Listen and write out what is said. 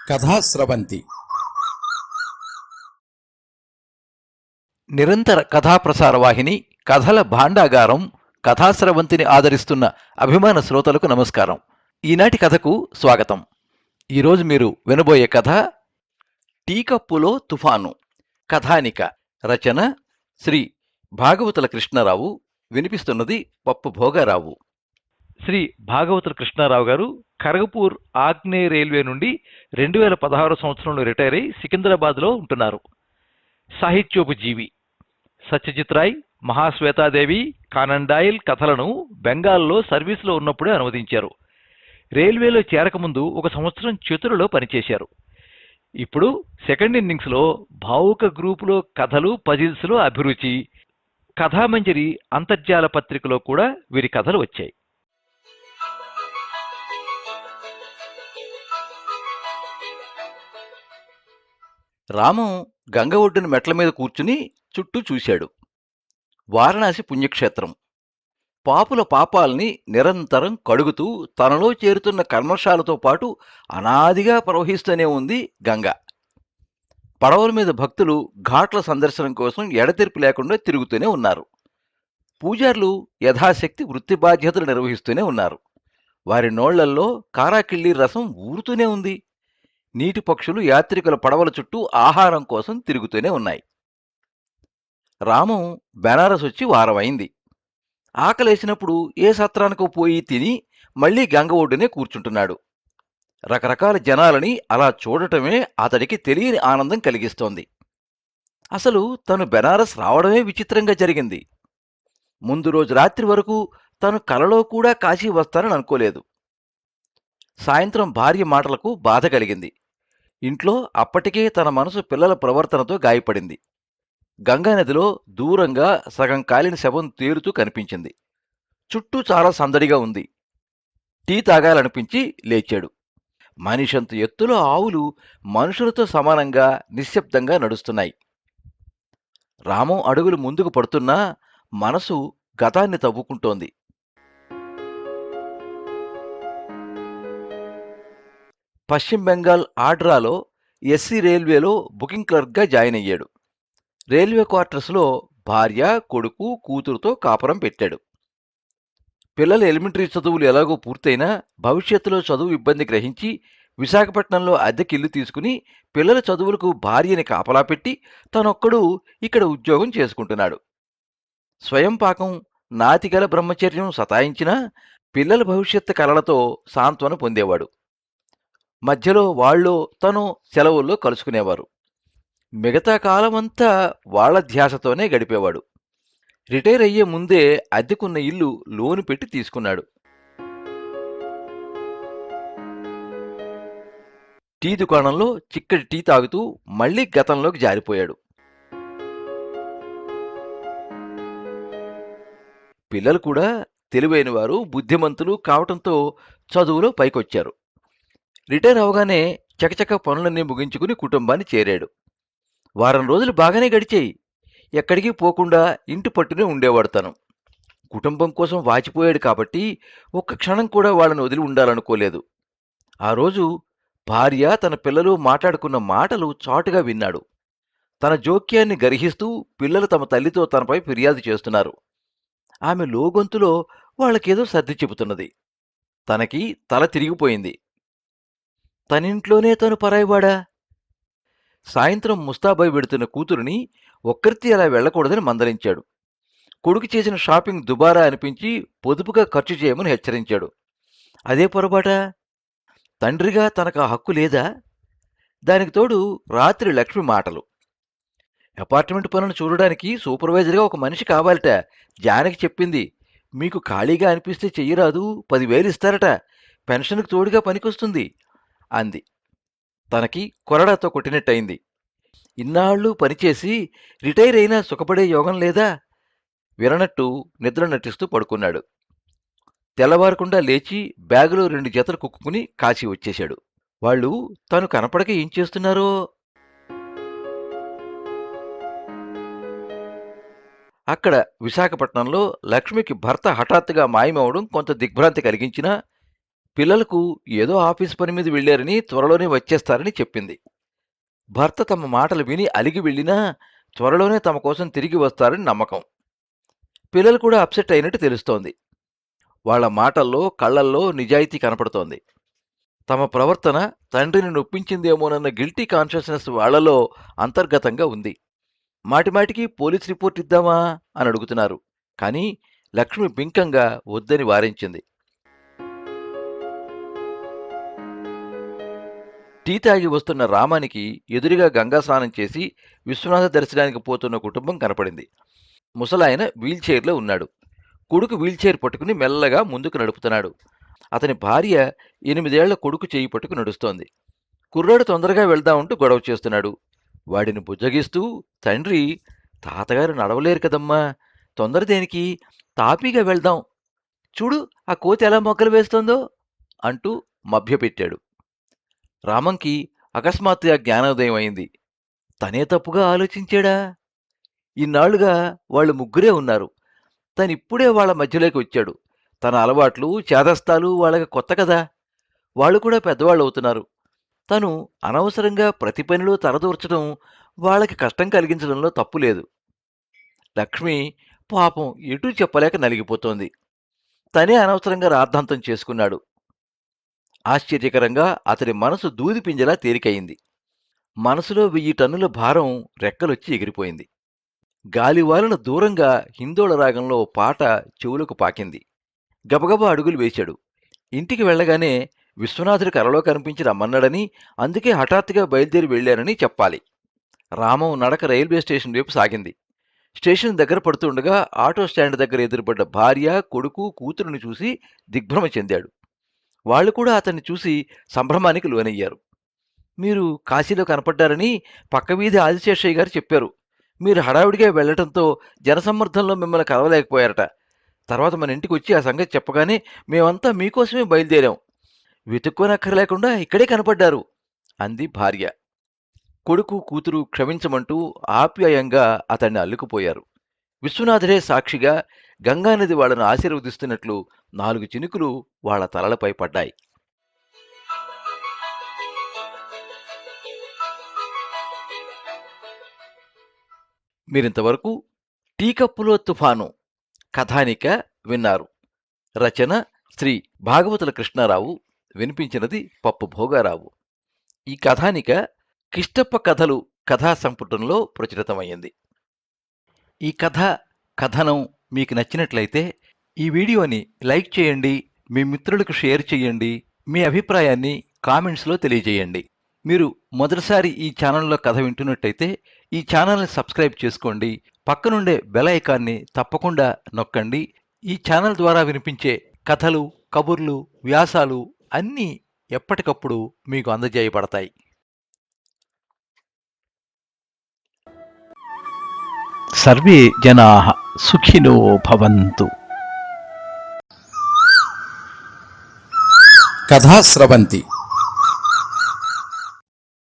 కథాస్రవంతి నిరంతర కథాప్రసార వాహిని కథల భాండాగారం కథాస్రవంతిని ఆదరిస్తున్న అభిమాన శ్రోతలకు నమస్కారం. ఈనాటి కథకు స్వాగతం. ఈరోజు మీరు వినబోయే కథ టీకప్పులో తుఫాను. కథానిక రచన శ్రీ భాగవతుల కృష్ణారావు. వినిపిస్తున్నది పప్పు భోగారావు. శ్రీ భాగవతుల కృష్ణారావు గారు ఖరగపూర్ ఆగ్నేయ రైల్వే నుండి 2016 సంవత్సరంలో రిటైర్ అయి సికింద్రాబాద్లో ఉంటున్నారు. సాహిత్యోపజీవి. సత్యజిత్ రాయ్, మహాశ్వేతాదేవి, కానన్ డాయిల్ కథలను బెంగాల్లో సర్వీసులో ఉన్నప్పుడే అనువదించారు. రైల్వేలో చేరకముందు 1 సంవత్సరం చతురులో పనిచేశారు. ఇప్పుడు సెకండ్ ఇన్నింగ్స్లో భావుక గ్రూపులో కథలు, పజిల్స్లో అభిరుచి. కథామంజరి అంతర్జాల పత్రికలో కూడా వీరి కథలు వచ్చాయి. రామం గంగ ఒడ్డున మెట్ల మీద కూర్చుని చుట్టూ చూశాడు. వారణాసి పుణ్యక్షేత్రం. పాపుల పాపాల్ని నిరంతరం కడుగుతూ తనలో చేరుతున్న కల్మషాలతో పాటు అనాదిగా ప్రవహిస్తూనే ఉంది గంగ. పడవల మీద భక్తులు ఘాట్ల సందర్శనం కోసం ఎడతెరిపి లేకుండా తిరుగుతూనే ఉన్నారు. పూజారులు యథాశక్తి వృత్తి బాధ్యతలు నిర్వహిస్తూనే ఉన్నారు. వారి నోళ్లల్లో కారాకిళ్ళి రసం ఊరుతూనే ఉంది. నీటి పక్షులు యాత్రికుల పడవల చుట్టూ ఆహారం కోసం తిరుగుతూనే ఉన్నాయి. రామం బెనారస్ వచ్చి వారమైంది. ఆకలేసినప్పుడు ఏ సత్రానికో పోయి తిని మళ్లీ గంగ ఒడ్డునే కూర్చుంటున్నాడు. రకరకాల జనాలని అలా చూడటమే అతడికి తెలియని ఆనందం కలిగిస్తోంది. అసలు తను బెనారస్ రావడమే విచిత్రంగా జరిగింది. ముందు రోజు రాత్రి వరకు తను కలలో కూడా కాశీ వస్తానని అనుకోలేదు. సాయంత్రం భార్య మాటలకు బాధ కలిగింది. ఇంట్లో అప్పటికే తన మనసు పిల్లల ప్రవర్తనతో గాయపడింది. గంగానదిలో దూరంగా సగం కాలిన శవం తేలుతూ కనిపించింది. చుట్టూ చాలా సందడిగా ఉంది. టీ తాగాలనిపించి లేచాడు. మనిషంత ఎత్తులో ఆవులు మనుషులతో సమానంగా నిశ్శబ్దంగా నడుస్తున్నాయి. రామం అడుగులు ముందుకు పడుతున్నా మనసు గతాన్ని తవ్వుకుంటోంది. పశ్చిమ బెంగాల్ ఆడ్రాలో ఎస్సీ రైల్వేలో బుకింగ్ క్లర్క్గా జాయిన్ అయ్యాడు. రైల్వే క్వార్టర్స్లో భార్య, కొడుకు, కూతురుతో కాపురం పెట్టాడు. పిల్లల ఎలిమెంటరీ చదువులు ఎలాగో పూర్తయినా భవిష్యత్తులో చదువు ఇబ్బంది గ్రహించి విశాఖపట్నంలో అద్దెకిల్లు తీసుకుని పిల్లల చదువులకు భార్యని కాపలా పెట్టి తనొక్కడు ఇక్కడ ఉద్యోగం చేసుకుంటున్నాడు. స్వయం పాకం, నాతిగల బ్రహ్మచర్యం సతాయించినా పిల్లల భవిష్యత్తు కలలతో సాంత్వన పొందేవాడు. మధ్యలో వాళ్ళు తను సెలవుల్లో కలుసుకునేవారు. మిగతా కాలమంతా వాళ్ల ధ్యాసతోనే గడిపేవాడు. రిటైర్ అయ్యే ముందే అద్దెకున్న ఇల్లు లోను పెట్టి తీసుకున్నాడు. టీ దుకాణంలో చిక్కటి టీ తాగుతూ మళ్లీ గతంలోకి జారిపోయాడు. పిల్లలు కూడా తెలివైన వారు, బుద్ధిమంతులు కావటంతో చదువులో పైకొచ్చారు. రిటైర్ అవగానే చకచక పనులన్నీ ముగించుకుని కుటుంబాన్ని చేరాడు. వారం రోజులు బాగానే గడిచాయి. ఎక్కడికి పోకుండా ఇంటి పట్టునే ఉండేవాడు తను. కుటుంబం కోసం వాచిపోయాడు కాబట్టి ఒక్క క్షణం కూడా వాళ్ళని వదిలి ఉండాలనుకోలేదు. ఆ రోజు భార్య, తన పిల్లలు మాట్లాడుకున్న మాటలు చాటుగా విన్నాడు. తన జోక్యాన్ని గర్హిస్తూ పిల్లలు తమ తల్లితో తనపై ఫిర్యాదు చేస్తున్నారు. ఆమె లోగొంతులో వాళ్ళకేదో సర్ది చెబుతున్నది. తనకి తల తిరిగిపోయింది. తనింట్లోనే తను పరాయివాడా? సాయంత్రం ముస్తాబాయి వెడుతున్న కూతురిని ఒక్కరితి అలా వెళ్లకూడదని మందలించాడు. కొడుకు చేసిన షాపింగ్ దుబారా అనిపించి పొదుపుగా ఖర్చు చేయమని హెచ్చరించాడు. అదే పొరపాట? తండ్రిగా తనకు ఆ హక్కు లేదా? దానికి తోడు రాత్రి లక్ష్మి మాటలు. అపార్ట్మెంట్ పనులు చూడడానికి సూపర్వైజర్గా ఒక మనిషి కావాలట. జానకి చెప్పింది. మీకు ఖాళీగా అనిపిస్తే చెయ్యరాదు, 10,000 ఇస్తారట. పెన్షన్కు తోడుగా పనికొస్తుంది అంది. తనకి కొరడాతో కొట్టినట్టయింది. ఇన్నాళ్ళు పనిచేసి రిటైర్ అయినా సుఖపడే యోగం లేదా? విననట్టు నిద్ర నటిస్తూ పడుకున్నాడు. తెల్లవారకుండా లేచి బ్యాగులో 2 జతలు కుక్కుని కాశీ వచ్చేశాడు. వాళ్ళు తను కనపడక ఏం చేస్తున్నారో. అక్కడ విశాఖపట్నంలో లక్ష్మికి భర్త హఠాత్తుగా మాయమవడం కొంత దిగ్భ్రాంతి కలిగించినా పిల్లలకు ఏదో ఆఫీస్ పని మీద వెళ్లారని త్వరలోనే వచ్చేస్తారని చెప్పింది. భర్త తమ మాటలు విని అలిగి వెళ్ళినా త్వరలోనే తమ కోసం తిరిగి వస్తారని నమ్మకం. పిల్లలు కూడా అప్సెట్ అయినట్టు తెలుస్తోంది. వాళ్ల మాటల్లో, కళ్లల్లో నిజాయితీ కనపడుతోంది. తమ ప్రవర్తన తండ్రిని నొప్పించిందేమోనన్న గిల్టీ కాన్షియస్నెస్ వాళ్లలో అంతర్గతంగా ఉంది. మాటిమాటికి పోలీస్ రిపోర్ట్ ఇద్దామా అని అడుగుతున్నారు. కానీ లక్ష్మి బింకంగా వద్దని వారించింది. టీ తాగి వస్తున్న రామానికి ఎదురుగా గంగా స్నానం చేసి విశ్వనాథ దర్శనానికి పోతున్న కుటుంబం కనపడింది. ముసలాయన వీల్చైర్లో ఉన్నాడు. కొడుకు వీల్చైర్ పట్టుకుని మెల్లగా ముందుకు నడుపుతున్నాడు. అతని భార్య 8 ఏళ్ల కొడుకు చేయి పట్టుకు నడుస్తోంది. కుర్రాడు తొందరగా వెళ్దామంటూ గొడవ చేస్తున్నాడు. వాడిని బుజ్జగిస్తూ తండ్రి, తాతగారు నడవలేరు కదమ్మా, తొందర దేనికి, తాపీగా వెళ్దాం, చూడు ఆ కోతి ఎలా మొగ్గలు వేస్తోందో అంటూ మభ్యపెట్టాడు. రామంకి అకస్మాత్తుగా జ్ఞానోదయం అయింది. తనే తప్పుగా ఆలోచించాడా? ఇన్నాళ్లుగా వాళ్ళు ముగ్గురే ఉన్నారు. తనిప్పుడే వాళ్ల మధ్యలోకి వచ్చాడు. తన అలవాట్లు, చేదస్తాలు వాళ్ళకి కొత్త కదా. వాళ్ళు కూడా పెద్దవాళ్ళు అవుతున్నారు. తను అనవసరంగా ప్రతి పనిలో తలదూర్చడం, వాళ్ళకి కష్టం కలిగించడంలో తప్పు లేదు. లక్ష్మి పాపం ఎటూ చెప్పలేక నలిగిపోతోంది. తనే అనవసరంగా రాద్ధాంతం చేసుకున్నాడు. ఆశ్చర్యకరంగా అతని మనసు దూది పింజలా తేలికయింది. మనసులో 1000 టన్నుల భారం రెక్కలొచ్చి ఎగిరిపోయింది. గాలివాలన దూరంగా హిందోళ రాగంలో పాట చెవులకు పాకింది. గబగబా అడుగులు వేశాడు. ఇంటికి వెళ్లగానే విశ్వనాథుడి కలలో కనిపించి రమ్మన్నాడని, అందుకే హఠాత్తుగా బయలుదేరి వెళ్లానని చెప్పాలి. రామం నడక రైల్వే స్టేషన్ వైపు సాగింది. స్టేషన్ దగ్గర పడుతుండగా ఆటో స్టాండ్ దగ్గర ఎదురుపడ్డ భార్య, కొడుకు, కూతురుని చూసి దిగ్భ్రమ చెందాడు. వాళ్లు కూడా అతన్ని చూసి సంభ్రమానికి లోనయ్యారు. మీరు కాశీలో కనపడ్డారని పక్క వీధి ఆదిశేషయ్య గారు చెప్పారు. మీరు హడావిడిగా వెళ్లటంతో జనసమ్మర్దంలో మిమ్మల్ని కలవలేకపోయారట. తర్వాత మన ఇంటికి వచ్చి ఆ సంగతి చెప్పగానే మేమంతా మీకోసమే బయలుదేరాం. వెతుక్కోనక్కర్లేకుండా ఇక్కడే కనపడ్డారు అంది భార్య. కొడుకు, కూతురు క్షమించమంటూ ఆప్యాయంగా అతన్ని అల్లుకుపోయారు. విశ్వనాథుడే సాక్షిగా గంగానది వాళ్లను ఆశీర్వదిస్తున్నట్లు 4 చినుకులు వాళ్ల తలలపై పడ్డాయి. మీరింతవరకు టీకప్పులో తుఫాను కథానిక విన్నారు. రచన శ్రీ భాగవతుల కృష్ణారావు. వినిపించినది పప్పు భోగారావు. ఈ కథానిక కిష్టప్ప కథలు కథా సంపుటంలో ప్రచురితమైంది. ఈ కథనం మీకు నచ్చినట్లయితే ఈ వీడియోని లైక్ చేయండి, మీ మిత్రులకు షేర్ చేయండి, మీ అభిప్రాయాన్ని కామెంట్స్లో తెలియజేయండి. మీరు మొదటిసారి ఈ ఛానల్లో కథ వింటున్నట్టయితే ఈ ఛానల్ని సబ్స్క్రైబ్ చేసుకోండి. పక్కనుండే బెల్ ఐకాన్ని తప్పకుండా నొక్కండి. ఈ ఛానల్ ద్వారా వినిపించే కథలు, కబుర్లు, వ్యాసాలు అన్నీ ఎప్పటికప్పుడు మీకు అందజేయబడతాయి. సర్వే జనాః సుఖినో భవంతు. కథా స్రవంతి